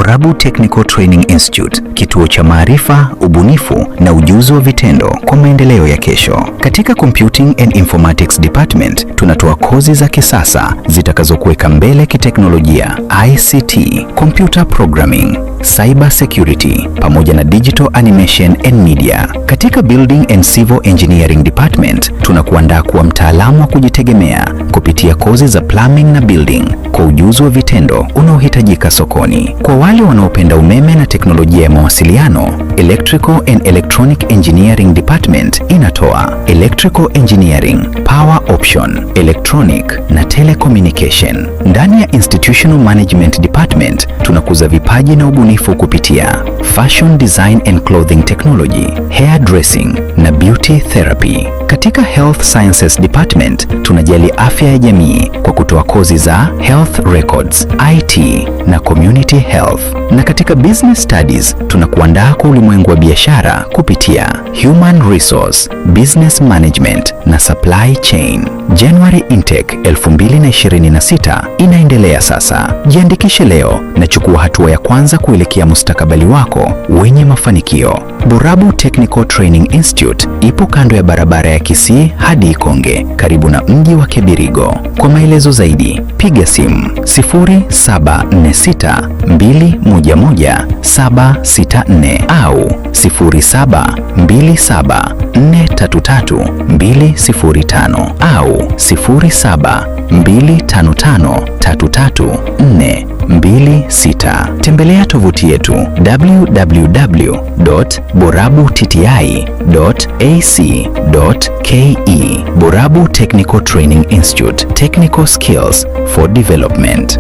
Borabu Technical Training Institute, kituo cha maarifa, ubunifu na ujuzi wa vitendo kwa maendeleo ya kesho. Katika Computing and Informatics Department tunatoa kozi za kisasa zitakazokuweka mbele kiteknolojia, ICT, computer programming, cyber security pamoja na digital animation and media. Katika Building and Civil Engineering Department tunakuandaa kuwa mtaalamu wa kujitegemea kupitia kozi za plumbing na building kwa ujuzi wa vitendo unaohitajika sokoni. Kwa wale wanaopenda umeme na teknolojia ya mawasiliano, Electrical and Electronic Engineering Department inatoa Electrical Engineering, Power Option, Electronic na Telecommunication. Ndani ya Institutional Management Department tunakuza vipaji na ubunifu kupitia Fashion Design and Clothing Technology, Hair Dressing na Beauty Therapy. Katika Health Sciences Department tunajali afya ya jamii kwa kutoa kozi za Health Records, IT na Community Health. Na katika Business Studies tunakuandaa kwa ulimwengu wa biashara kupitia Human Resource, Business Management na Supply Chain. January Intake 2026 inaendelea sasa. Jiandikishe leo na chukua hatua ya kwanza kuelekea mustakabali wako wenye mafanikio. Borabu Technical Training Institute ipo kando ya barabara ya Kisii hadi Ekeonga, karibu na mji wa Kibirigo. Kwa maelezo zaidi, piga simu 0746211764 au 0727433205 au 0725533426. Tembelea tovuti yetu www.borabutiti.ac.ke. Borabu Technical Training Institute, Technical Skills for Development.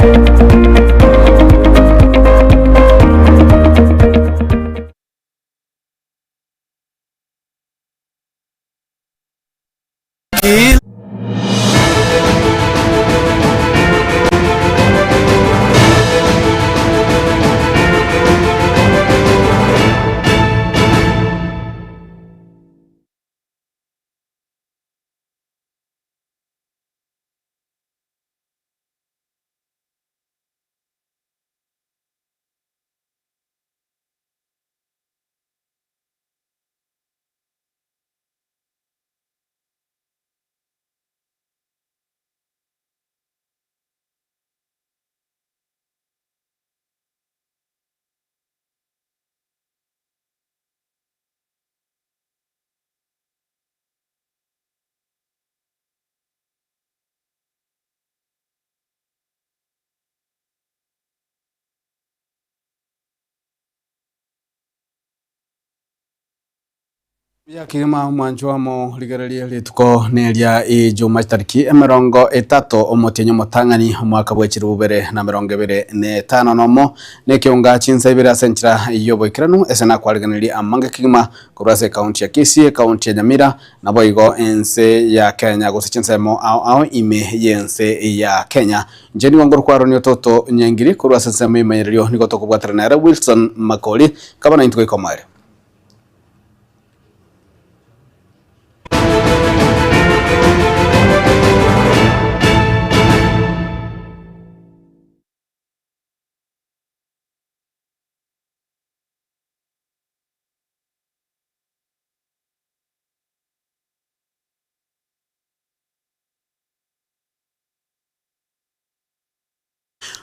Ya kirima mwanjwamo ligerelia lituko nelia Ijumaa tariki 30 omutenyo mutangani mwaka bwa 2025 nomo Ekeonga Chinsa Ibere asenchira yoboikiranu esena kwaliganiri amange kigima kurase county ya Kisii, county ya Nyamira na boigo ense ya Kenya gose Chinsa mo ao ime yense ya Kenya. Njeni wangoro kwa Haron Ototo nyengiri kurase sema imeyerio niko kubwatana na Wilson Makoli kabana intuko ikomare.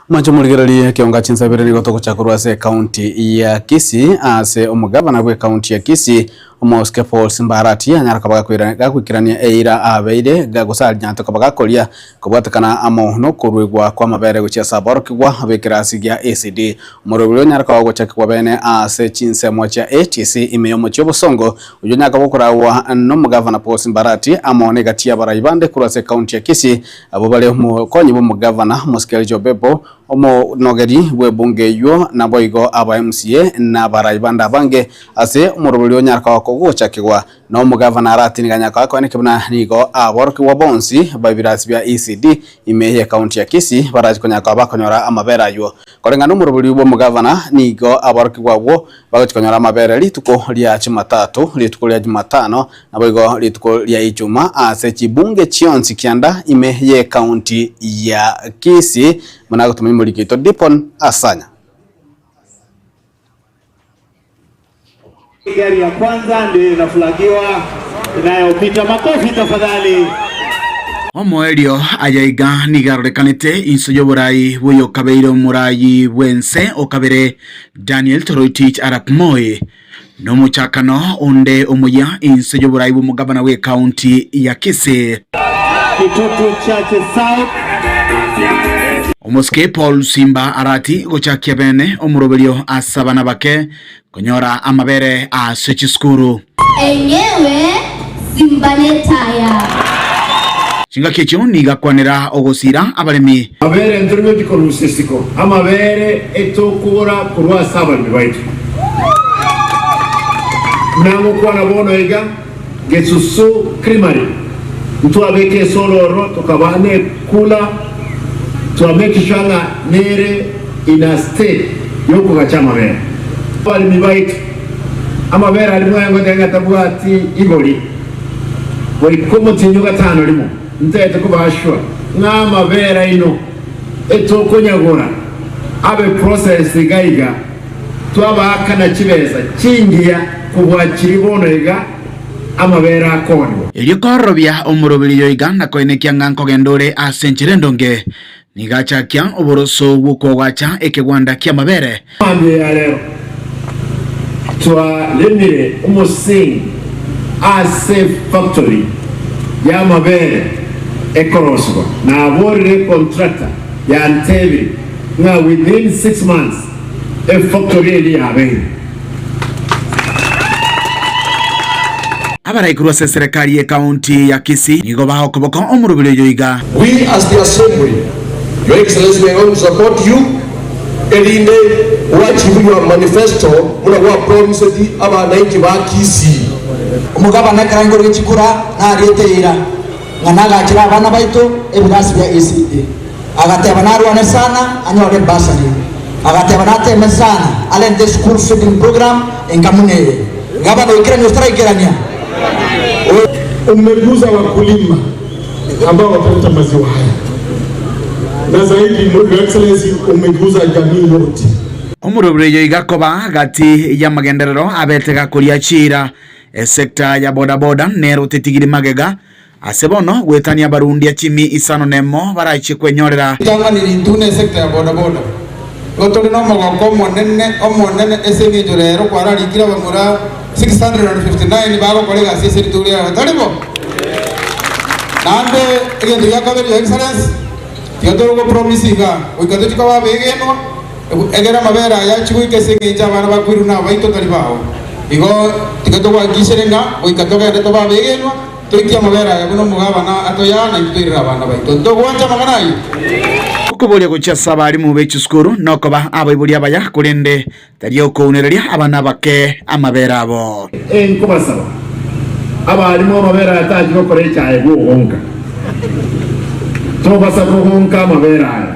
Mancho muligerali Ekeonga Chinsa Ibere nigotoko chakurwase county ya Kisii ase omugavana gwe county ya Kisii Omoske Paul Simbarati anyarakabaga kwikirania eira abeire gagosali nyanto kabaga kolia kubwatakana amo no kurwigwa kwa mabere gucia saboro kigwa abekirasi gya ACD umurubiro nyarakabaga gochakwa bene ase Chinsa mocha ATC imeyomo chobosongo ujo nyakabokurawa no mugavana Paul Simbarati amone gatia barayibande kurwase county ya Kisii abo bale mu konyi bo mugavana Moske Jobebo omo nogeri bwe bunge yo na boigo aba MCA na barayibanda bange ase umurubiro nyarakabaga gochakigwa no mugavana aratiniganya kwa nikibona nigo aboroki wa bonsi babirasi bya ECD imeye county ya Kisii barazi konyaka bakonyora amabera yo korenga no muruburi bo mugavana nigo aboroki wabo bagokonyora amabera lituko lya Jumatatu lituko lya Jumatano na boigo lituko lya Ijumaa ase kibunge chionsi kianda imeye county ya Kisii manago tumimuliki to Dipon Asanya. Gari ya kwanza ndio inaflagiwa inayopita. Makofi tafadhali. Omoerio ayaiga nigarorekanite insoyo borai buyo kabeiro murai wense okabere Daniel Toroitich Arap Moi no muchakano onde omuya insoyo borai bu mugabana we county ya Kisii Kitutu Chache South Omoske Paul Simba arati gochakia bene omuroberio asabana bake konyora amabere a sechiskuru enyewe simbanetaya Chinga kecho niga kwanera ogosira abalemi abere ndurimo gikorusesiko amabere etokura kurwa saba bibaitu nango kwana bono ega getsusu primary mtu abeke soloro tukabane kula tuameke shanga nere ina state yoko gachama bere bali bibaitu amabere alimo yango tenga tabwati igori bari komo tinyuga tano limo ntete kubashwa n'amabera ino etokonyagora abe process gaiga twabakana kibeza kingiya kubwakiri bonega amabera akonwa Elio korobia omurobelio igana koenekia nganko gendore asenchirendonge nigachakia oboroso wuko wacha ekegwanda kia mabere ambe alero twa lemire umosing a safe factory ya mabere ekoroswa na aborire contractor ya Ntebe na within 6 months a factory eli yabe abara ikurwa serikali ya county ya Kisii nigo baho koboko omurobelio iga We as the assembly, Your Excellency, we want to support you. Elinde wachibu your manifesto muna wa promise di aba 90 ba Kisii umugabana karango rw'ikikura naretera nganaga kira abana baito ebirasi bya ECD agateba narwane sana anyore basari agateba nateme sana alende school feeding program engamune ngabana ikira nyostraigerania umeguza wakulima ambao watapata maziwa haya na zaidi Your Excellency umeguza jamii yote omurobelio iga koba gati ya magenderero abetega kuria chira sekta ya bodaboda nero tetigiri magega asebono gwetania barundi chimi isano nemo baraiche kwenyorera tanga ni ntune sekta ya bodaboda gotore no magoko monene eseni jorero kwara likira bamura 659 bago kolega sisi tulia taribo nande egendo yakabere Your Excellency tiadoro go promise ga uikato chikawa begeno egera mabera ya chikuike sengi abana bakwiru na baito taribao igo tikato kwa gisherenga uikatoka ndeto ba begenwa tuikia mabera ya buno mugabana atoyana itwirira abana baito ndogwanja maganayi okubolia gochasa bari mu bechuskuru nokoba abayibolia baya kurende tario kounereria abana bake amabera abo enkubasaba abalimo amabera ataji bakore cyaye guhonka tobasaba guhonka amabera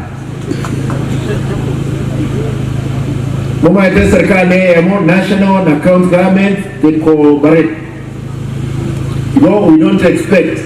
Mama ite serikali ya national and county government they cooperate. We don't expect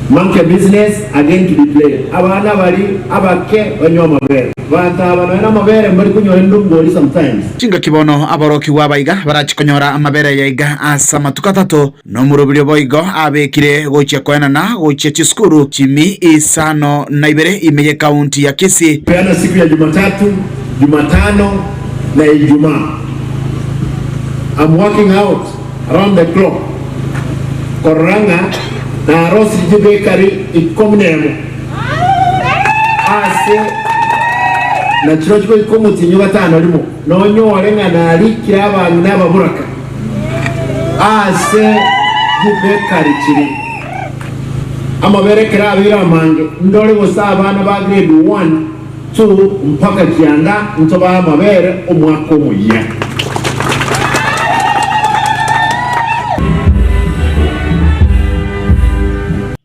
monkey business again to be played. Abana bari abake banywa mabere. Bata abana mabere mbari kunywa ndumbo sometimes. Chinga kibono aboroki wabaiga barachikonyora amabere yaiga asama tukatato no murobiryo boigo abekire gochia koena na gochia chiskuru chimi isano na Ibere imeye county ya Kisii. Peana siku ya Jumatatu, Jumatano na Ijumaa. I'm working out around the clock. Koranga na Rosi Jibekari ikomnemo. Ase na chirojiko ikomuti nyugatano limo. Nonyo warenga na alikira abantu n'ababuraka. Ase Jibekari chiri. Amabere kira abira mange. Ndole bosa abana ba grade 1 2 mpaka kianda ntoba amabere omwaka omuya.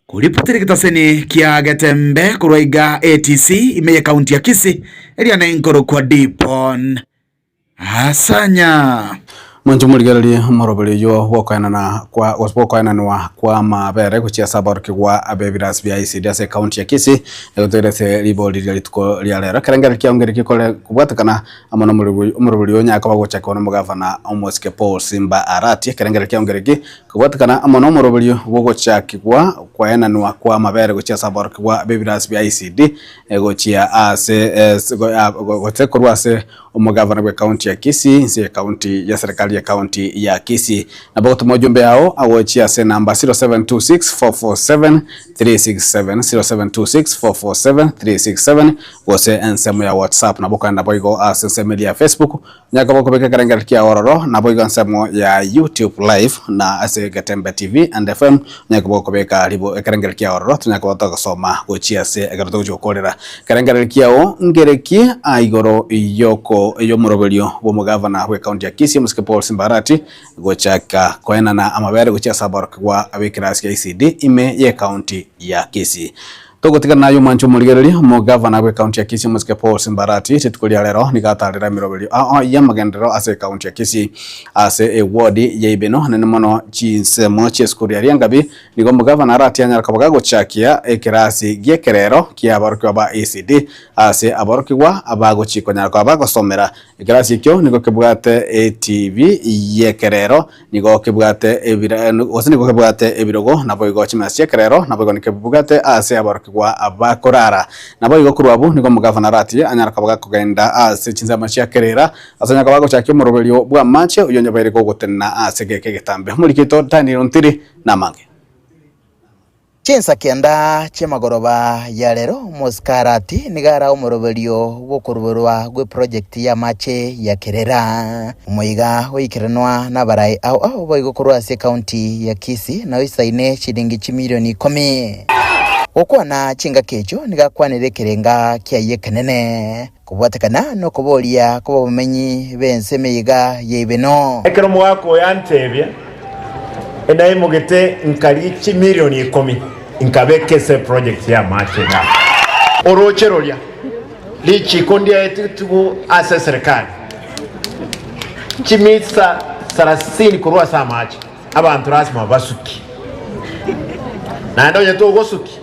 Kuripoteri kitaseni kia Getembe kuroiga ATC imeye kaunti ya Kisii elia na inkoro kwa Dipon Asanya Mwanjumurigali morobeli yo wokainanwa kwa mabere kuchia sabaruki kwa abebiras bya ICD ase county ya Kisii egoterese liboli lituko lya lera karengera kiongere kikole kubwatakana amana morobeli yo nyaka bagochaka no mugavana Omoske Paul Simba Arati karengera kiongere kubwatakana amana morobeli bogochaki kwa enanwa kwa mabere kuchia sabaruki kwa abebiras bya ICD egochia ase gotekorwa ase omugavana gwe county ya Kisii se county ya serikali ya county ya Kisii na boto mojumbe hao awochia se namba 0726447367 0726447367 gose ensemo ya WhatsApp na boka na boigo ensemo ya Facebook nyaka boko beka karengera kia ororo na boigo ensemo ya YouTube live na ase Getembe TV and FM nyaka boko beka libo karengera kia ororo tunyaka boto soma gochia se egaroto jokolera karengera kia o ngereki aigoro yoko iyo morobelio bo mugavana we county ya Kisii Omoske Paul Simba Arati gochaka koena na amabere gochia sabaruki kwa abikirasi ya ICD ime ye county ya Kisii togotika nayo mancho muligereri mugavana we county ya Kisii Omoske Paul Simba Arati titukulia lero nigatarira mirobelio ya magendero ase county ya Kisii ase ward ya Ibeno nene mono Chinsa moche skuri ya ngabi nigo mugavana Arati anyaraka bagagochakia ekirasi gyekerero kia abaruki ba ICD ase abaruki wa abagochiko nyaraka abagosomera ekirasi kyo nigo kebwate ATV yekerero nigo kebwate ebira osini nigo kebwate ebirogo nabo igochimasi yekerero nabo nikebwate ase abaruki wa abakorara nabo igokurwabu nigo mugavana Arati anyaraka bagakugenda ase Chinsa machia kerera asanya kabagochakio morobelio bwa mache uyonye bayire gogotena ase geke Getambe mulikito Daniel Ntiri namange Chinsa kianda chemagoroba ya lero Moskarati nigara umorobelio wokuruberwa gwe project ya mache ya kerera umuiga wikiranwa nabarai au boigokorwa ase county ya Kisii na isaine shilingi milioni 10 okwana chinga kecho nigakwanire kerenga kya yekanene kubwatakana no kubolia kuba bumenyi bense meiga yebeno ekero mwako yantebye endaye mugete nkali milioni 10 nkabekese project ya machina orocherolya lichi kondia yetu asa serikali chimisa 30 kurwa sa machi abantu rasma basuki na ndo yetu gosuki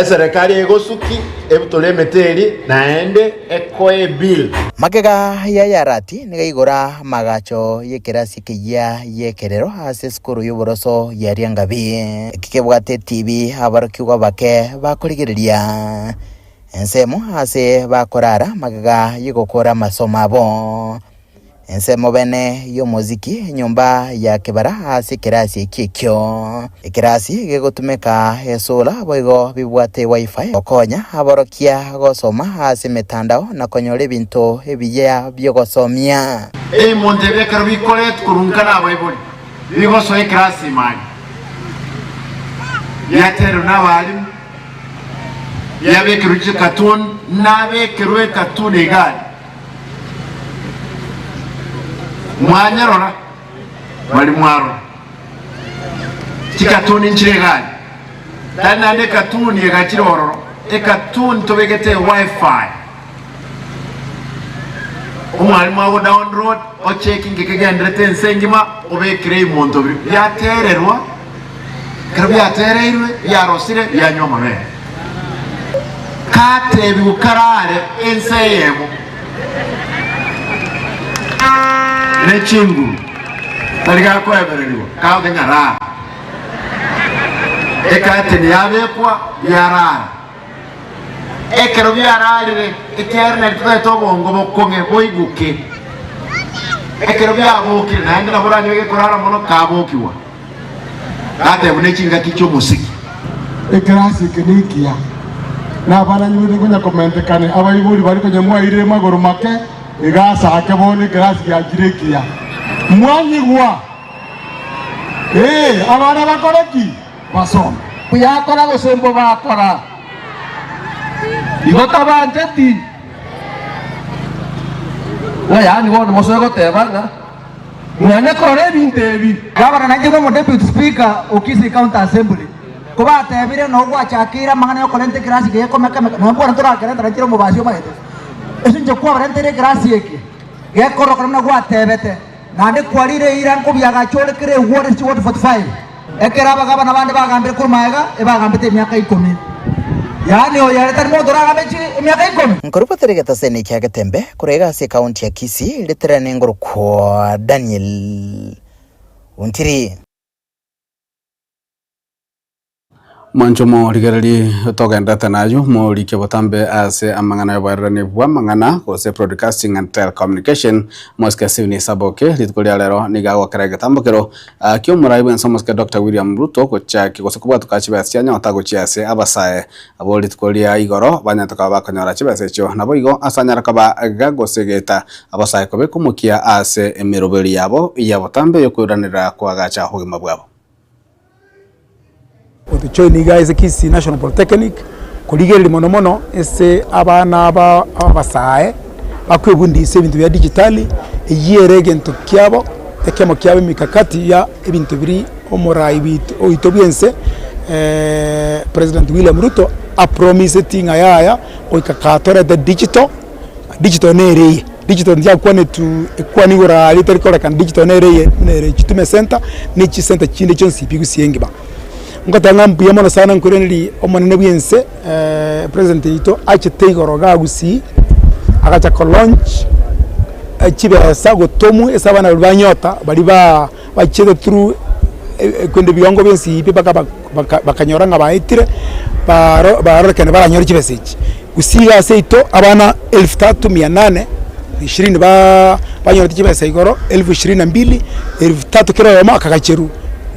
serikali egosuki ebutole meteri naende ekoe bill magega ya Arati nigaigora magacho yekirasi kiya yekerero ase skuru y'uboroso ya Ryangabi kikebwate TV abarukiwa bake bakurigiria ensemo ase bakorara magega yigokora masoma abo ensemo bene yo muziki nyumba ya kibara ase kirasi kikyo kirasi gegotumeka esola boigo bibwate wifi okonya aborokia gosoma ase metandao na konyole binto ebiya byogosomia montebe karbikolet kurunkana abaiboli bigoso kirasi mani yatero nabalimu yabekiruche katun nabekerwe katun egali mwanyarora wali mwaro chikatuni nchiregali tanande katuni egachirororo ekatuni tobegete wifi umwalimu wawo download o checking kegendrete nsengima obekire imonto byatererwa karabyatereirwe yarosire byanyoma me kate biukarare enseyemo nechingu taliga ko ebereliwa ka ngara ekate ni yabekwa yarara ekero byararire internet to bongo bokonge boiguke ekero byabukire nande na buranye gekorara mono kabukiwa kate bunechinga kicho musiki ekrasi kinikia na bana nyude kunya comment kane abayiburi bari konyamwa ire magoro make igasa akebone grasi ya jirekia mwanyigwa abana bakoreki basoma kuyakora gosembo bakora igota banjeti wayani wona mosego tebanga mwana kore bintebi gabana nanjye mo deputy speaker Kisii county assembly kuba tebire no gwachakira mangana yo kolente grasi ge komeka no mbona turakera tarachiro mubasyo maete esinje kwa barente grasi yeke ge korro kana gwa tebete nande kwalire ira nkobyaga chole kire ward 45 ekera bagabana bande bagambire kurmaega ebagambite myaka 10 yani oyareta modora gamechi myaka 10 nkorupatere gataseni kya Getembe kurega se county ya Kisii leterane ngoro kwa Daniel Untiri Mancho mo ligerali togenda tanayo mo like botambe ase amangana yabarane bwa mangana kose broadcasting and telecommunication moske sivni saboke litkolia lero niga wakarega tambokero kyo muraibu ensomoske Dr. William Ruto kocha kikose kubwa tukachiba sianya otago chiase abasae abo litkolia igoro banyatoka bakonyora chibase cho naboigo asanyara kaba gagosegeta abasae kobe kumukia ase emirobeli yabo yabotambe yokuranira kwa gacha hogima bwabo Ototo guys Kisii National Polytechnic kuligeri mono ese abana abasae bakwebundise ibintu bya digitali eyerege kyabo ekemo kyabo mikakati ya ibintu biri omorai bit oitobiense President William Ruto a promise tinga yaya oikakatore the digital nere digital ndia kwane tu kwani gora literikora kan digital nere chitume center ni chi center chinde chonsi pigusiengiba ngotanga mbiyamo sana nkureniri omonene byense president ito achiteigoro gagusi agacha ko launch chibesa gotomu esabana banyota bali bachede through kwende biyongo byensi ipi bakanyora ngabaitire baro kene baranyora chibesechi gusiga seito abana 3800 banyora chibesa igoro 1022 1300 kiro yoma kagacheru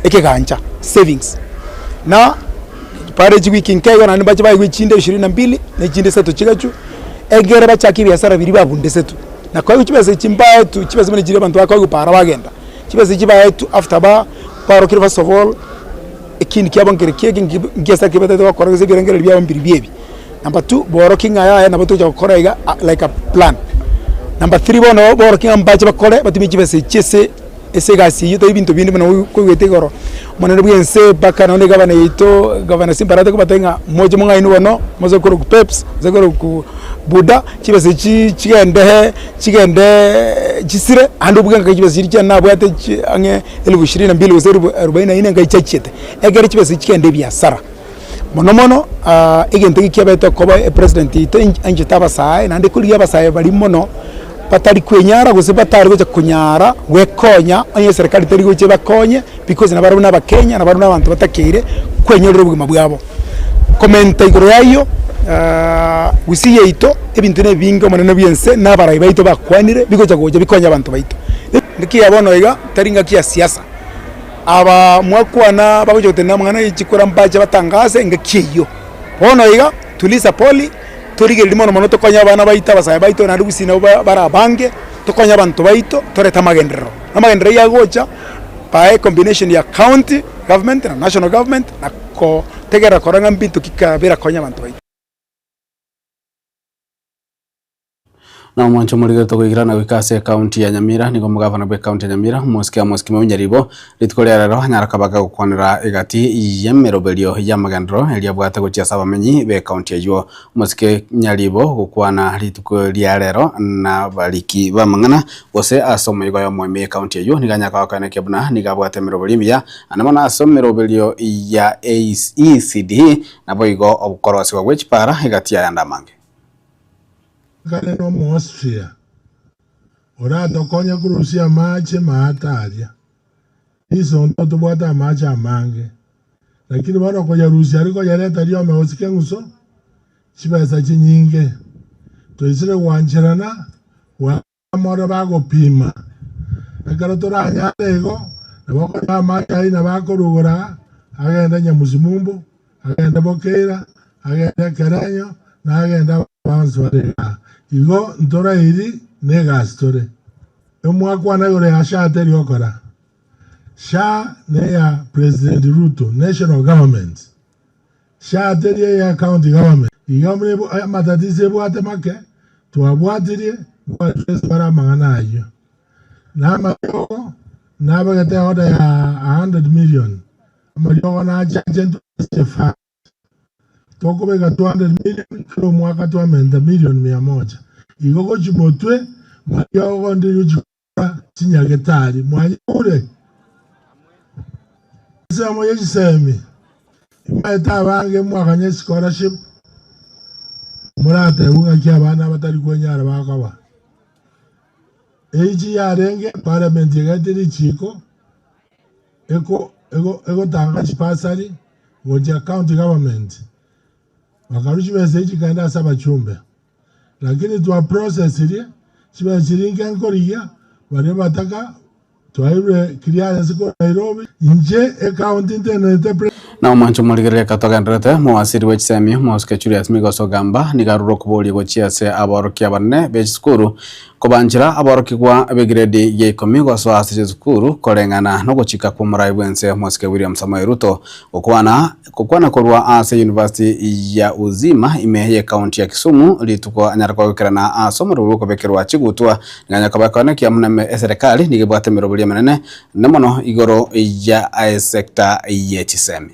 ekeganja savings na pare wiki nkego na nibaje bayi chinde 22 na chinde setu chigachu egere bachaki biasara biri babunde setu na kwa hiyo chibese chimbaye tu chibese mene jire bantu bakwa para bagenda chibese chibaye tu after ba paro kiri first of all ekindi kyabongere kege ngesa kibete bakora zigere bya mbiri byebi number 2 boro kinga ya na batu chakora iga like a plan number 3 bono boro kinga mbaje bakore batumi chibese chese ese gasi yuto ibintu bindi bano kwetegoro monene bwense baka none gavana yito gavana simparate ko batenga moje munga inu bono moze ko ku peps zegoro ku buda chibese chigende chisire andu buga ngakibese chiri na bwate ange 1022 uzeru 44 ngai chachete egere chibese chigende biasara mono igente kiabeto ko president ito anje tabasai nande kuliya basai bali mono patari kwenyara gose batari gocha kunyara wekonya anye serikali tari goche bakonye because nabaruna bakenya nabaruna abantu batakire kwenyera ubugima bwabo komenta igoro yayo gusiye ito ebintu ne bingo manene byense nabarayi baito bakwanire bigocha goje bikonya abantu baito ndikiya bono iga taringa kia siasa aba mwakwana bagoje gutenda mwana yikikura mbaje batangase ngakiyo bono iga tulisa poli torige limono mono tokonya bana baita basaya baito na rugusina bara bange tokonya bantu baito toreta magendero amagendero ya gocha pa combination ya county government na national government na ko tegera koranga mbintu kikabera konya bantu baito na mwancho muligere to kuigirana wikase county ya Nyamira nigo mugavana be county ya Nyamira moske munyaribo litkolera ro nyarakabaga gukonera igati yemerobelio ya magandro elia bwata gochia sabamenyi be county yo moske nyaribo gukwana litkolia rero na baliki bamangana gose asomo igo yo mweme county yo niganyaka wakane kebuna nigabwate merobelimia anamona asomerobelio ya ECD na boigo obukorosi wa wechpara igati ya ndamange kale no mu Austria ora dokonya kurusia mache maataria hizo ndo bwata mache amange lakini bana koja Rusia ariko yareta rio meosike nguso chibesa chinyinge toisire wancherana wa mora bago pima akaro toranya ego nabako mache ina bako rugora agenda Nyamusimumbu agenda Bokera agenda Karanyo na agenda Bansware igo ntora iri nega story emwakwa na yore asha ateri okora sha ne ya President Ruto national government sha ateri ya county government igamre matatize bwate make tuabwatire kwa para mangana ayo na mayo na bagate order ya 100 million amayo na agent Stefan toko bega 200 million kilo mwaka tuamenda million 100 igoko chimotwe mayo ngondi yuchukura Chinyagetari mwanya ure sema yisemi imeta bange mwakanye scholarship murate bunga kyabana batari kwenyara bakaba eji yarenge parliament yegatiri chiko eko tanga chipasari ngoja county government wakarushi message kaenda saba chumbe lakini tuwa process ile chiba chiringa nkoriya wale bataka tuwaire clearance ko Nairobi nje account internet na umancho muligerere katogendrete mwasiri wechisemi mwoske Julius Migoso gamba nigaruro kuboli gochiase aboroki abanne bechskuru kubanjira aboroki kwa begrade ye komigoso asije skuru korengana no gochika ku murai bwense mwoske William Samoei Ruto kokwana korwa ase University ya Uzima imeye county ya Kisumu lituko anyarako gukirana asomero ruko bekerwa chigutwa nganya kabakone kya muneme serikali nigebwate mirobuli manene nemono igoro ya sector ye chisemi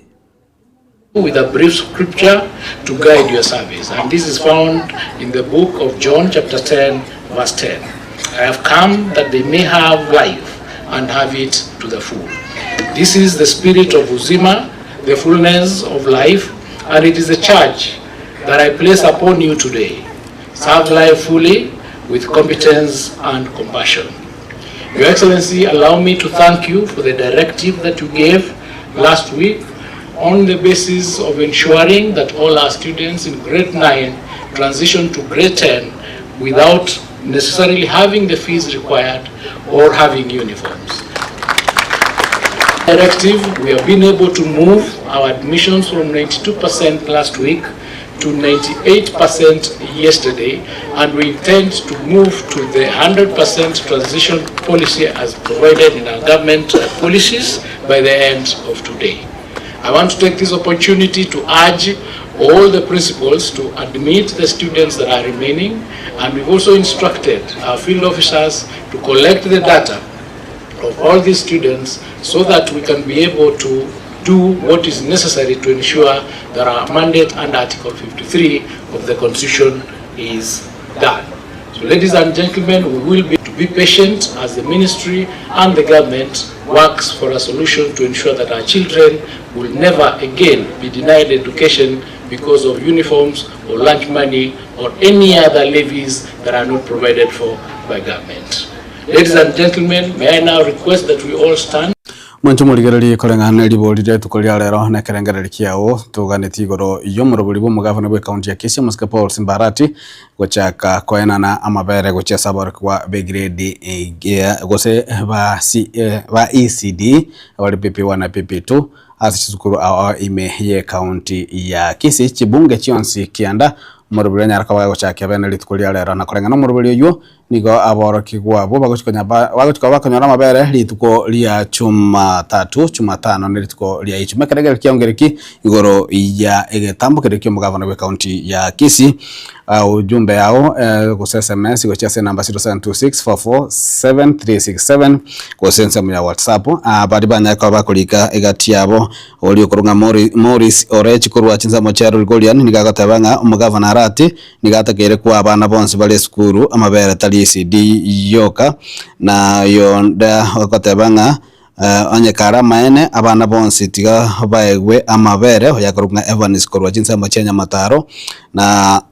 with a brief scripture to guide your service, and this is found in the book of John chapter 10 verse 10. I have come that they may have life and have it to the full. This is the spirit of Uzima, the fullness of life, and it is a charge that I place upon you today. Serve life fully with competence and compassion. Your Excellency, allow me to thank you for the directive that you gave last week on the basis of ensuring that all our students in grade 9 transition to grade 10 without necessarily having the fees required or having uniforms. Directive, we have been able to move our admissions from 92% last week to 98% yesterday, and we intend to move to the 100% transition policy as provided in our government policies by the end of today. I want to take this opportunity to urge all the principals to admit the students that are remaining, and we've also instructed our field officers to collect the data of all these students so that we can be able to do what is necessary to ensure that our mandate under Article 53 of the Constitution is done. So ladies and gentlemen, we will be patient as the ministry and the government works for a solution to ensure that our children will never again be denied education because of uniforms or lunch money or any other levies that are not provided for by government. Ladies and gentlemen, may I now request that we all stand. Mwancho muligereri korengana libolire tukolia lero na kerengereri kiao tuganeti igoro iyo murobuli bo mugavana bwe county ya Kisii Muske Paul Simbarati gochaka koenana amabere gochesa bor kwa begrade gose ba ECD abali PP1 na PP2 asizukuru ime ye county ya Kisii chibunge chionsi kianda murubuli nyaraka wa gochaka bene litukolia lero na korengana murubuli yo nigo aboroki gwabo bagochika bakanyora mabere lituko lia Jumatano nilituko lia ichuma keregere kiongereki igoro ya Getembe kerekio mugavana we county ya Kisii ujumbe yao ku SMS go chia number 0726447367 go sensa mu ya WhatsApp bari banyaka bakulika egati yabo oli okurunga Morris Orechi kurwa Chinsa mochero Golian nigagatebanga umugavana arati nigatakere kwa abana bonse bale skuru amabere tali ECD yoka na yonda wakatebanga onyekara maene abana bonse tiga baegwe amabere yakurunga Evans kurwa Chinsa mochenya mataro na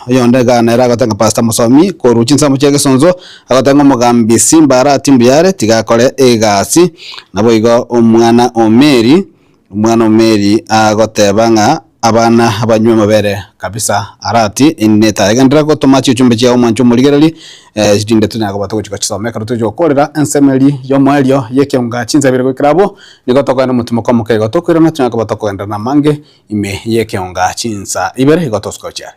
yonda ganera gatanga Pastor Musomi kurwa Chinsa mochege sonzo agatanga mugambi Simba timbiyare tiga kole egasi nabo igo umwana omeri agotebanga abana abanywe mabere kabisa arati ineta egendera ko tomachi chumbe chia umwancho muligereri jitinde tunyago batoko chikachisomeka rutojo korera ensemeli yo mwelio Ekeonga Chinsa Ibere kwirabo nigotoka na mutumo kwa mukego tokwira na tunyago batoko enda na mange ime Ekeonga Chinsa Ibere igotoskocha.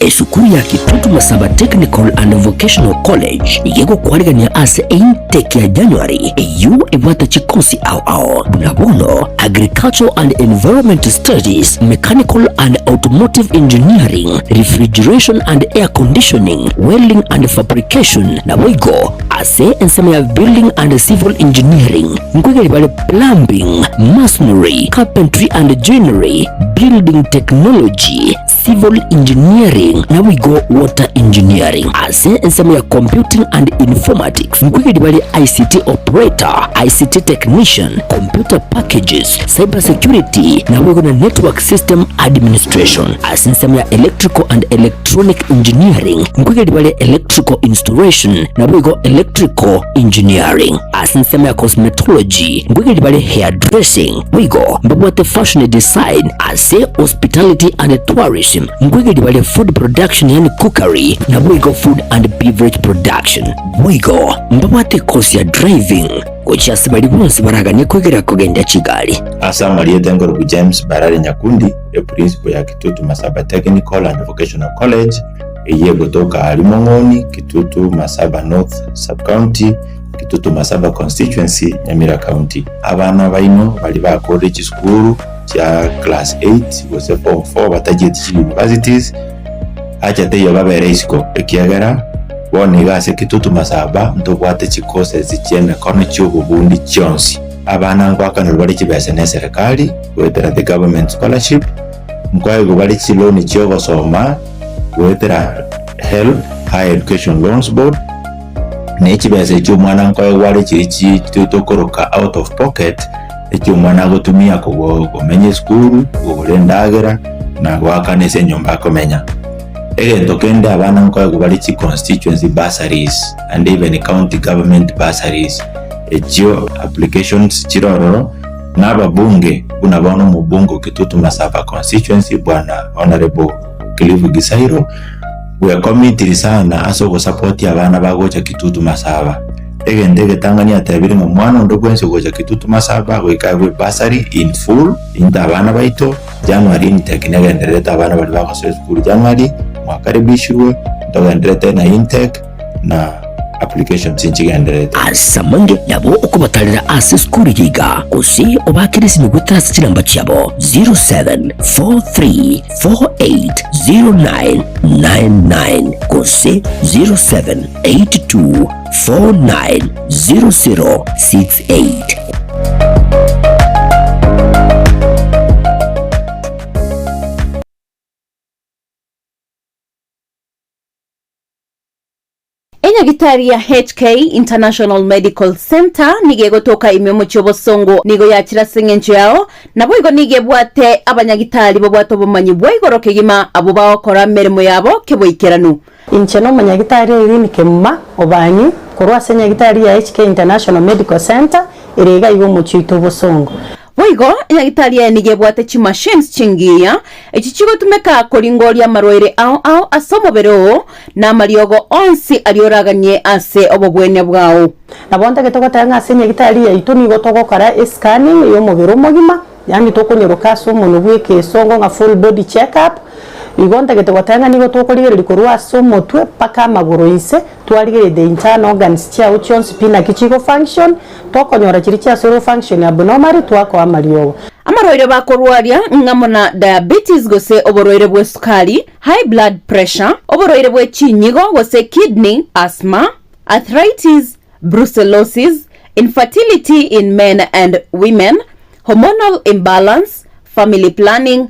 Esukuru ya Kitutu Masaba Technical and Vocational College igego kwarigania ase intake ya January eyu ebwata chikosi au bunabono Agricultural and Environment Studies, Mechanical and Automotive Engineering, Refrigeration and Air Conditioning, Welding and Fabrication na wigo ase ensema ya Building and Civil Engineering nkwegeli bale Plumbing, Masonry, Carpentry and Joinery, Building Technology, Civil Engineering na wigo Water Engineering ase ensema ya Computing and Informatics nkwegeli bale ICT Operator, ICT Technician, Computer Packages, Cyber Security na wigo na Network System Administration ase ensema ya Electrical and Electronic Engineering nkwegeli bale Electrical Installation na wigo Electrical Engineering ase ensema ya Cosmetology nkwegeli bale Hairdressing wigo mbabwate Fashion Design ase Hospitality and Tourism nkwegeli bale Food Production yani Cookery na wigo Food and Beverage Production wigo mbabwate course ya Driving kuchasi bali bonsi baraganye kwegera kugenda Kigali asa Marieta Ngoro James Barare Nyakundi e principal ya Kitutu Masaba Technical and Vocational College eye gotoka Alimongoni Kitutu Masaba North Sub County Kitutu Masaba Constituency Nyamira County. Abana baino bali ba college school ya class 8 gose form 4 batagiye universities acha teyo babere isiko ekiagera bone gase Kitutu Masaba ndobwate chikose zicheme kono cy'ububundi cyonsi. Abana ngwakana bali kibese ne serikali wetera the government scholarship mkwaye bali chiloni cyo gosoma wetera help higher education loans board nekibese cyo mwana nkwaye wali kirichi tutokoroka out of pocket ekyo mwana gotumia kumenye school golendagera na gwakanese nyumba komenya tokenda abana nkwaye bali chi constituency bursaries and even county government bursaries ekyo applications chirororo n'ababunge bunabona mu bungo Kitutu Masaba constituency bwana honorable Clive Gisairo we committee sana aso support abana bagocha Kitutu Masaba ndege Tanganyika tabiri mu mwana ndogwense gocha Kitutu Masaba wekawe bursary in full inda abana baito January nitekinega ndereta abana bali bakose school January mwakaribishwe ndogenderete na intake na application tinchigenderete asamange yabo ukubatalira ase school yiga kusi obakirisi nigutasi chilamba cyabo 0743480999 kusi 0782490068. Enyagitari ya HK International Medical Center nige gotoka imyomo cyobosongo nigo yakira sengenje yao nabo igo nige bwate abanyagitari bo bwato bomanyi bwigoroke gima abo bakora merimo yabo keboikeranu incheno manyagitari iri nikemma obanyi korwa senyagitari ya HK International Medical Center irega igo mu cyito bosongo Wigo enyagitari ya nige bwate chi machines chingiya echichigo tumeka koringoria marwaire au asomobero na mariogo onsi alioraganye ase obobwene bwao nabonde getoko tanga senyagitari ya ito nigo togokara scanning yo mubiro mogima yani tokonyoroka so umuntu bweke songo nga full body check up igonda getoko tanga nigo tokorigeri korwa so motwe paka amaguru ise twarigere the internal organs chia uchons pina kichigo function tokonyora kiri chia sero function abnormal twako amariogo amarwaire bakorwaria ngamona diabetes gose oborwaire bwe sukari high blood pressure oborwaire bwe chinyigo gose kidney asthma arthritis brucellosis infertility in men and women hormonal imbalance family planning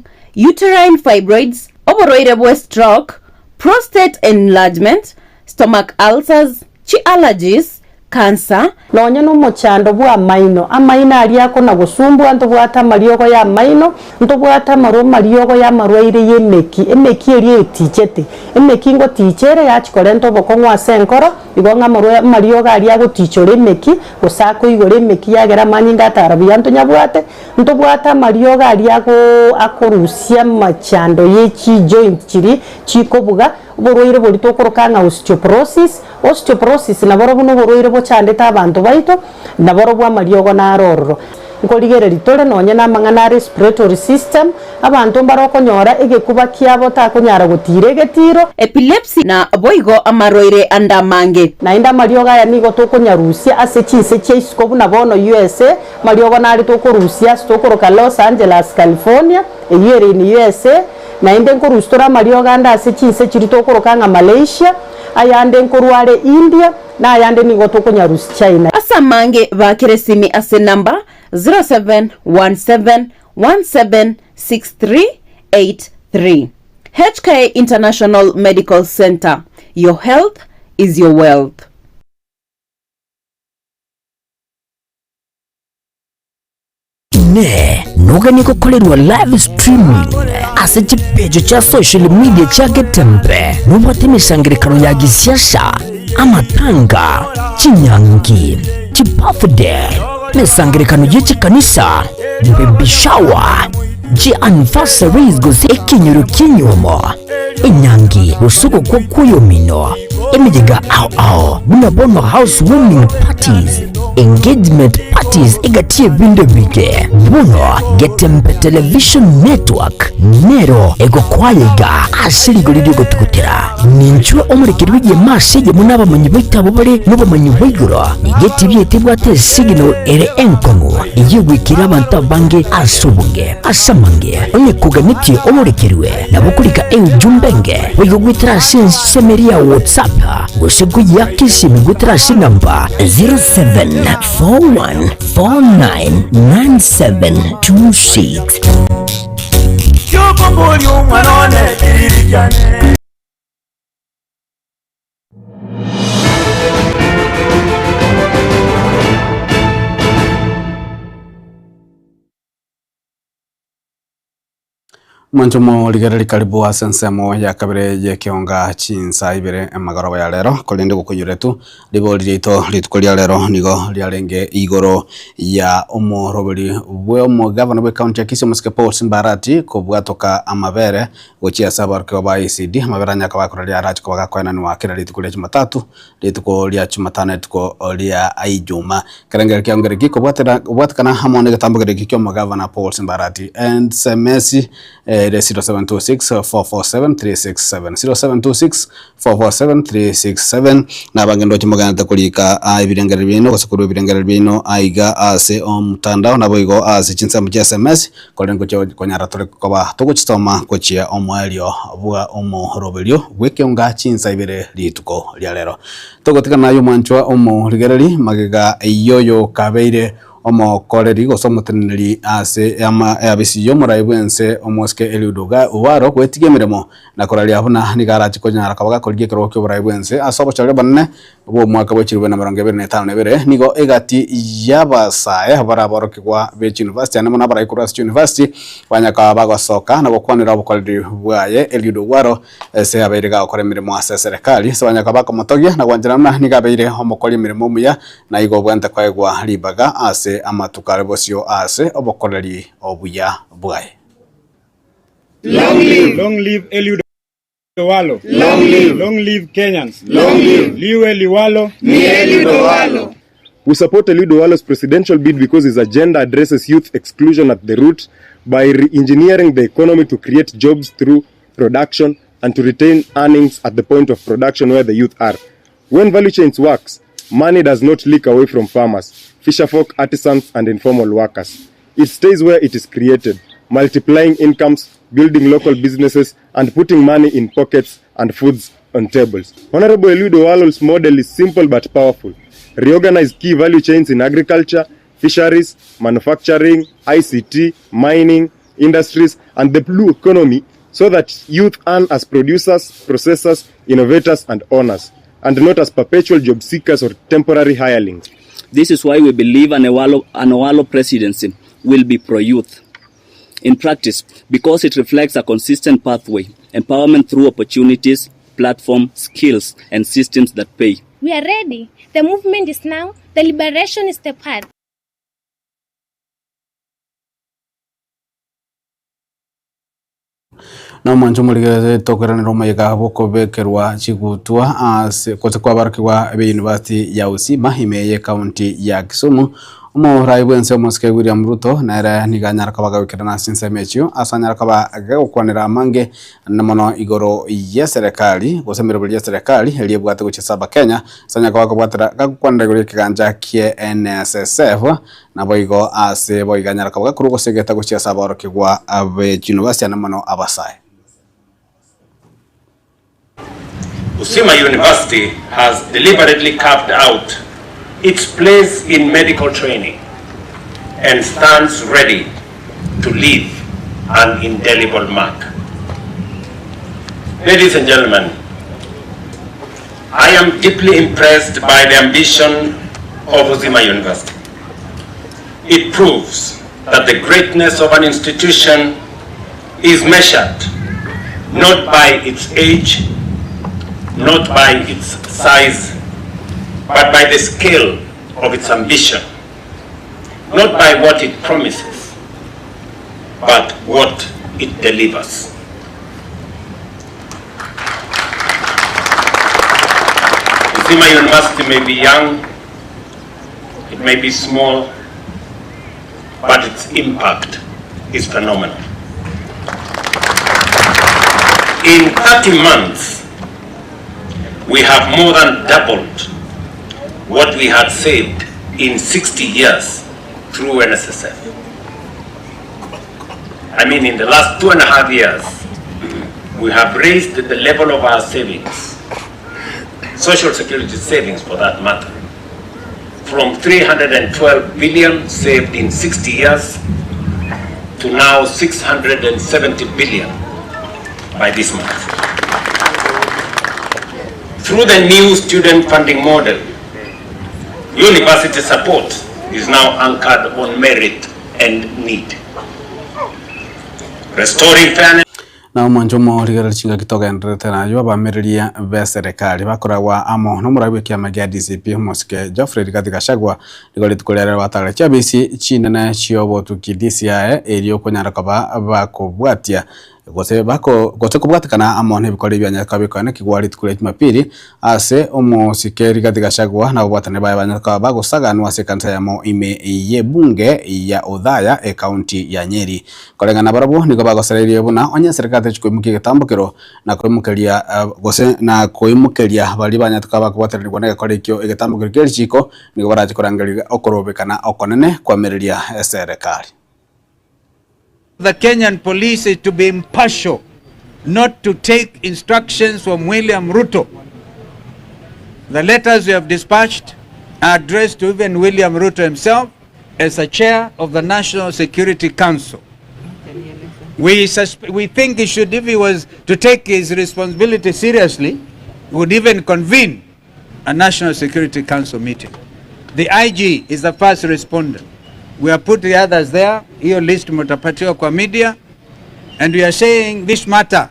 uterine fibroids oborwaire bwe stroke prostate enlargement stomach ulcers chi allergies cancer nonye no mochando bwa amaino ali ako na gusumbwa nto bwata mariogo ya amaino nto bwata maro mariogo ya marwaire emeki eri etichete emeki ngo tichere ya chikore nto bokongwa senkoro igonga mariogo ali ago tichore emeki usako igore emeki yagera manyinga tarabi anto nyabwate nto bwata mariogo ali ago akorusia machando yechi joint chiri chikobuga borwaire bori tokorokanga osteoporosis na boro buno borwaire bochandeta abantu baito na boro bwa mariogo na aroro nkorigereri tore nonye namang'ana respiratory system abantu mbarokonyora egekuba kiabo takonyara gotire getiro epilepsy na boigo amaroire andamange nainda marioga ya nigo tokonyarusia ase chinse cheisiko buna bono USA mariogo nari tokorusia stokoroka Los Angeles California eyere in USA nainde nkorustora marioga anda ase chinse chiri tokoroka nga Malaysia ayande nkorware India na ayande nigo tokonyarusi China asamange bakeresimi ase namba 0717176383 HK International Medical Center. Your health is your wealth. Ne nogani gukorerwa live streaming ase chipejo cha social media cha Getembe nubate imisangirikano ya gisiasha amatanga chinyangi chibirthday misangirikano y'ikanisa baby shower anniversaries gose ekinyoro kinyomo inyangi usuko kwa kuyomino imidiga ao bunabono housewarming parties engagement parties igatie binde bige buno Getembe Television Network nero ego kwayega asirigolidio gotukutira ninchwe omurikirwiye masije munaba manyibaitabo bare nuba manyibiguro igetibiye tibwate signal ere enkongo iyigwikira abantu bange asubunge asamange onye kuganitie omurikirwe nabukulika jumbenge wigwitira semeria WhatsApp gosego ya Kisii migwitira namba 0741499726. Manjumo ligereri karibu wa sensemo ya kabere ya Ekeonga Chinsa Ibere emagoroba ya lero kolende gukunyuretu libo lito litukolia lero nigo lialenge igoro ya omorobeli bwe omugavana bwe county ya Kisii Muske Paul Simbarati kubwatoka amabere gochia sabarko ba ICD amabere nyaka bakoralia arachi kwa kwena ni wakira litukolia Jumatatu litukolia Jumatano litukolia Ijumaa karengera kiongere giko bwatakana hamone gatambugere gikyo omugavana Paul Simbarati and semesi 0726-447-367 0726-447-367 na bangendo chimogana takulika ibirengere bino kusukuru ibirengere bino aiga ase mtandao na boigo ase Chinsa mu SMS kolengo konyara tole koba tukuchitoma kochia omwelio bwa omorobelio Ekeonga Chinsa Ibere lituko lya lero togotika nayo mwanchwa omorigereri magega iyoyo kabeire omo koleri gosomuteneri ase ama abisiyo muraibwense omoske eliudoga uwaro kwetigemeremo na korali abuna nigarachi konyara kabaga kolgie kero kyo buraibwense asobo chale banne bo mwaka bo chirwe na 2025 nigo egati yabasaye baraborokwa be university anamo na baraikuras university banyaka bagosoka na bokwanira obukoleri bwaye eliudowaro se aberega okoremiremo ase serikali se banyaka bakomotogia na gwanjirana nigabeire omokoli miremo muya na igo bwanta kwaegwa libaga ase amatukare bosio ase obokoleri obuya bwaye. Long live Eliud Owalo. Long live Kenyans. Long live Liwalo. Ni Eliud Owalo. We support Eliud Owalo's presidential bid because his agenda addresses youth exclusion at the root by re-engineering the economy to create jobs through production and to retain earnings at the point of production where the youth are. When value chains works, money does not leak away from farmers, fisherfolk, artisans, and informal workers. It stays where it is created, multiplying incomes, building local businesses, and putting money in pockets and foods on tables. Honorable Eliud Owalo's model is simple but powerful. Reorganize key value chains in agriculture, fisheries, manufacturing, ICT, mining, industries, and the blue economy so that youth earn as producers, processors, innovators, and owners, and not as perpetual job seekers or temporary hirelings. This is why we believe an Owalo presidency will be pro-youth. In practice, because it reflects a consistent pathway, empowerment through opportunities, platform, skills, and systems that pay. We are ready. The movement is now. The liberation is the path. Na mwancho muligeze tokerana roma yega boko bekerwa chigutua ase kote kwa barkiwa be university ya Usima himeye county ya Kisumu Umurai bwense umuske William Ruto nere niganyara kabaga wikirana sinse mechu asanyara kaba gukwanira mange namono igoro ya serikali gosemero bya serikali eliyebwate guchisaba Kenya sanya kabaga bwatira gakwanira igoro kiganja kie NSSF na boigo ase boiganyara kabaga kurugo segeta guchisaba orokigwa abe university namono abasai. Usima University has deliberately carved out its place in medical training and stands ready to leave an indelible mark. Ladies and gentlemen, I am deeply impressed by the ambition of Usima University. It proves that the greatness of an institution is measured not by its age, not by its size, but by the scale of its ambition, not by what it promises, but what it delivers. Usima University may be young, it may be small, but its impact is phenomenal. In 30 months, we have more than doubled what we had saved in 60 years through NSSF. I mean, in the last 2.5 years, we have raised the level of our savings, social security savings for that matter, from 312 billion saved in 60 years to now 670 billion by this month. Through the new student funding model, university support is now anchored on merit and need. Restoring fairness. Na mwanjomo rigara chinga kitoga ndrete na yo bamereria be serikali bakoragwa amo no murabwe kia magia DCP moske Geoffrey Gashagwa rigole tukolera watara chabisi chinene chiobo tukidisia elio konyara kaba bakobwatia gose kubwatikana amo ne bikore byanya kabikane kigwari tukule Jumapili ase omusike Gashagwa na bwatane banya kaba bagosaganwa sekansa yamo ime ye bunge ya Othaya county ya Nyeri kolengana barabo niko bagosererie buna onya serikali chikuimukia gitambukiro na kuimukeria gose na kuimukeria bali banya tukaba kubwatirwa na gakore kyo igitambukiro kirchiko niko baraje kurangaria okorobekana okonene kwamereria serikali. The Kenyan police is to be impartial, not to take instructions from William Ruto. The letters we have dispatched are addressed to even William Ruto himself as a chair of the National Security Council. We think he should, if he was to take his responsibility seriously, would even convene a National Security Council meeting. The IG is the first responder. We have put the others there, hiyo list mutapatiwa kwa media, and we are saying this matter.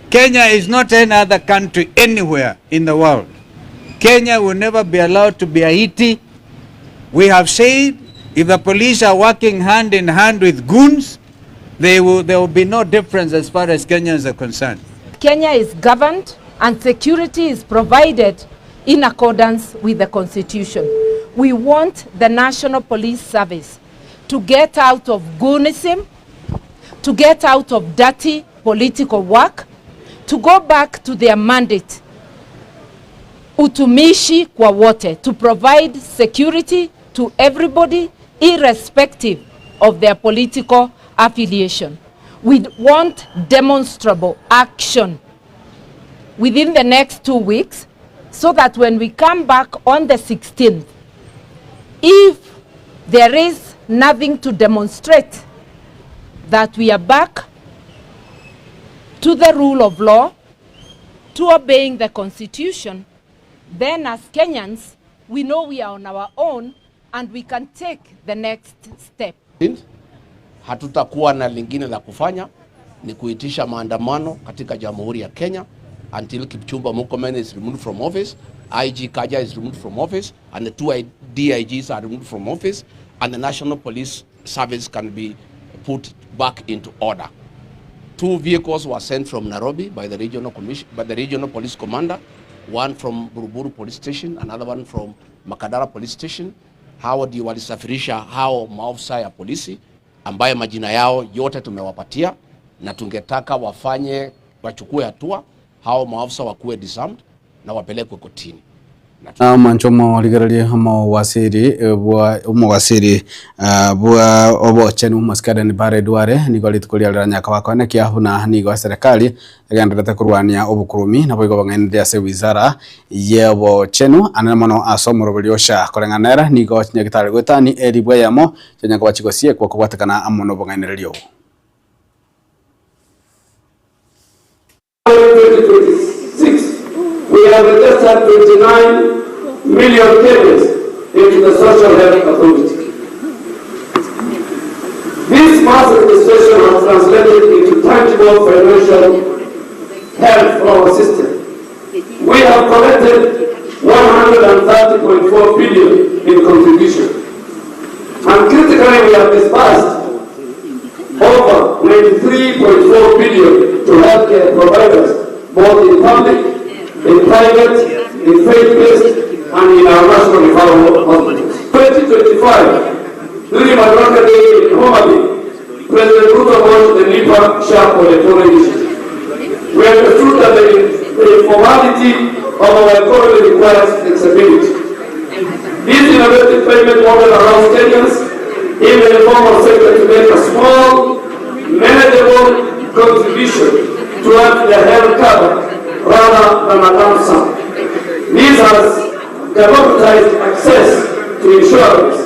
Kenya is not any other country anywhere in the world. Kenya will never be allowed to be Haiti. We have said if the police are working hand in hand with goons, there will be no difference as far as Kenyans are concerned. Kenya is governed and security is provided in accordance with the Constitution. We want the National Police Service to get out of goonism, to get out of dirty political work, to go back to their mandate, utumishi kwa wote, to provide security to everybody irrespective of their political affiliation. We want demonstrable action within the next 2 weeks so that when we come back on the 16th, if there is nothing to demonstrate that we are back to the rule of law, to obeying the Constitution, then as Kenyans, we know we are on our own and we can take the next step. Hatutakuwa na lingine la kufanya ni kuitisha maandamano katika Jamhuri ya Kenya until Kipchumba Murkomen is removed from office, IG Kaja is removed from office, and the 2 DIGs are removed from office, and the National Police Service can be put back into order. 2 vehicles were sent from Nairobi by the regional police commander, one from Buruburu Police Station, another one from Makadara Police Station, hao ndio walisafirisha hao maafisa ya polisi ambaye majina yao yote tumewapatia, na tungetaka wachukue hatua, hao maafisa wakuwe disarmed na wapelekwe kotini. Manchomo ligaralie hamo wasiri bwa obo chenu maskada ni bare duare ni golit kulia nyaka wakone kia huna ni go serikali gandata kurwania obukurumi na boigo bangaendelea se wizara yebo chenu anamono asomoro biliosha kolenganera ni go nyakitari gotani eri bwayamo nyaka wachikosie kwa kubatakana amono bangaendeleo. 2026 we have registered 29 million payments into the social health authority. This mass registration has translated into tangible financial help for our system. We have collected 130.4 billion in contribution, and critically we have disbursed over 93.4 billion to healthcare providers, both in public, in private, in faith-based, and in our national referral hospitals. 2025, during my work day in Homabay, President Ruto launched the NIPA Sharp Electoral Initiative. We understood that the informality of our economy requires flexibility. This innovative payment model allows Kenyans in the informal sector to make a small, manageable contribution towards their health cover rather than a lump sum. This has democratized access to insurance,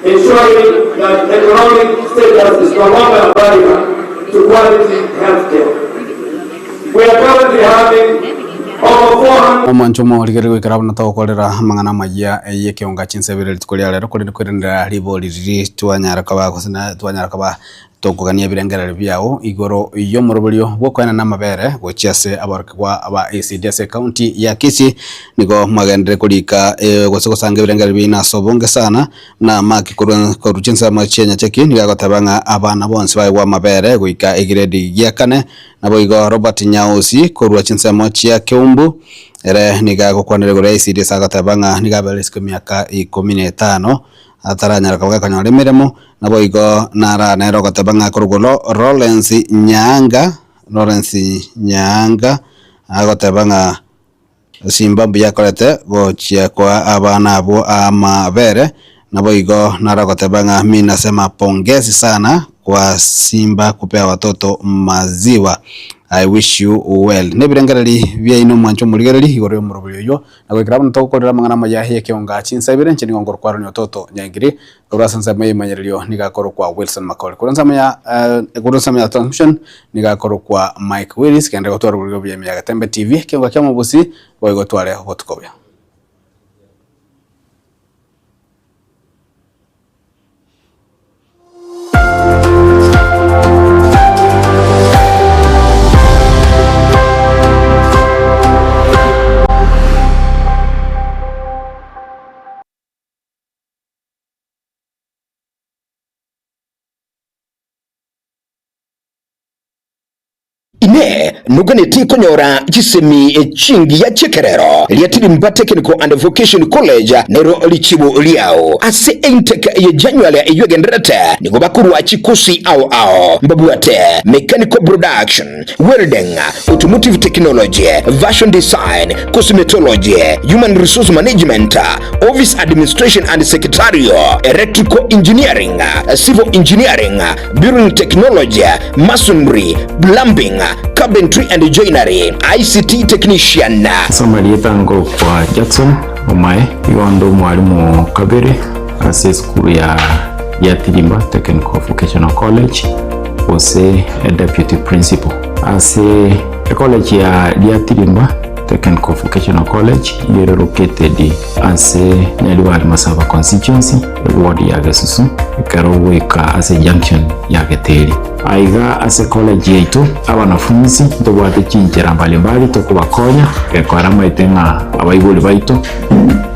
ensuring that economic status is no longer a barrier to quality health care. We are currently having Omanchomo ligari kwikara na tokolera mangana majia Ekeonga Chinsa Ibere tukolia lero kuri kwirindira ribo liri twanyara kaba kusina twanyara kaba tokugania birengera byao igoro iyo murubulyo bwokwana na mabere gochiase abarkwa aba ACDS county ya Kisii nigo magendere kulika gosoko sange birengera bina sobonge sana na maki kuru Chinsa machenya cheki nigagotabanga abana bonse baigwa mabere goika egredi yakane nabo igo Robert Nyausi kuru Chinsa machia Keumbu ere nigagokwanere gore ACDS agatabanga nigabelesiko miaka 15 ataranya rakabaga kanyore miremo nabo igo nara nero gatabanga kurugolo Lawrence Nyanga agatabanga Zimbabwe yakolete gochia kwa abana abo amabere nabo igo nara gatabanga mimi nasema pongezi sana kwa Simba kupea watoto maziwa. I wish you well. Nebirengerali bya ino mwancho muligerali igoro murubyo yo nagwikira bano tokorera mangana mayahi Ekeonga Chinsa Ibere nchini ngongoro kwa Ototo nyangiri urasanza mai manyerelio nigakoro kwa Wilson Makole kuranza ya transmission nigakoro kwa Mike Willis kende gotwara buryo bya Getembe TV Ekeonga kya mubusi boy gotware hotukobya. Ine nugane tikonyora chisemi chingi ya chekerero Getembe Technical and Vocational College nero lichibu liao ase intake ya January yugenderete nigo bakuru wa chikusi ao mbabuate mechanical production, welding, automotive technology, fashion design, cosmetology, human resource management, office administration and secretarial, electrical engineering, civil engineering, building technology, masonry, plumbing, carpentry and joinery, ICT technician. Somebody tango kwa Jackson Omae iwando mwalimu Kabere ase school ya Getembe Technical Vocational College ose deputy principal ase college ya Getembe Technical Vocational College is located as Nyaliwali Masaba constituency ward ya Gesusu ikaroweka as a junction ya Geteri. Aiga as a college yetu abanafunzi tobwate chinjera mbalimbali tokubakonya ekwara itenga abayibuli baito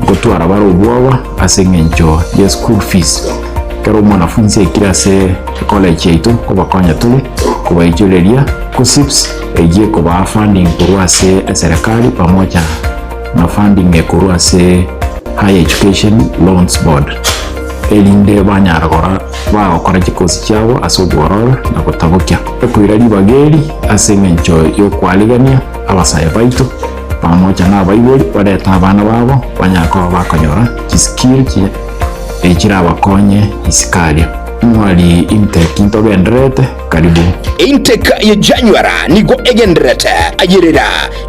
gotwara barobwawa asengenjo ya school fees kero mwanafunzi ikira se college yetu kubakonya tuli kubaijuleria kusips eje kuba funding kurwa se serikali pamoja na funding kurwa se Higher Education Loans Board elinde banyaragora bagokora chikosi chabo ase obwororo na gotabokia kwira ribageri ase eng'encho yokwarigania abasae baito pamoja na abaibori bareta abana babo banyakoba bakonyora chiskill echirabakonye isikaria mwali intake intogenderete karibu intake ya January nigo egenderete ayerera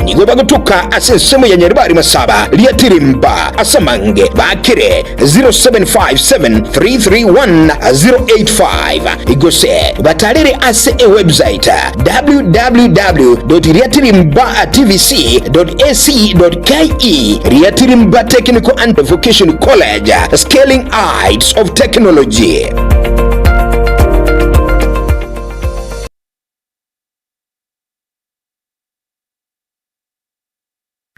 nigo bagutuka asesemo ya nyaribari masaba liatirimba asamange bakire 0757331085 igose batarire ase website www.riatirimba.tvc.ac.ke Riatirimba Technical and Vocational College, scaling heights of technology.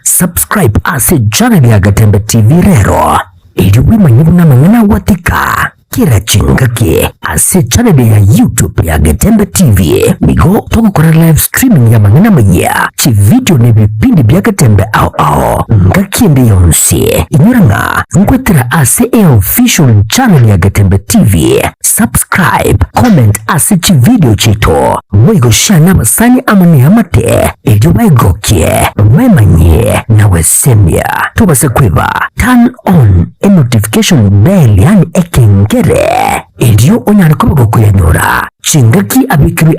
Subscribe ase channel ya Getembe TV rero ili wimanyiru na mangana watika kira chingaki ase channel ya YouTube ya Getembe TV migo toko kora live streaming ya mangana maya chi video ni vipindi bya Getembe ao ngakiende yonsi inyuranga ngwetera ase official channel ya Getembe TV. Subscribe, comment ase chi video chito mwigo shana masani amani amate ili waigokie memanye na wesemia tubase kwiva turn on a notification bell yani ekengere ili onyarikoba gokuyenyora chingaki abikiri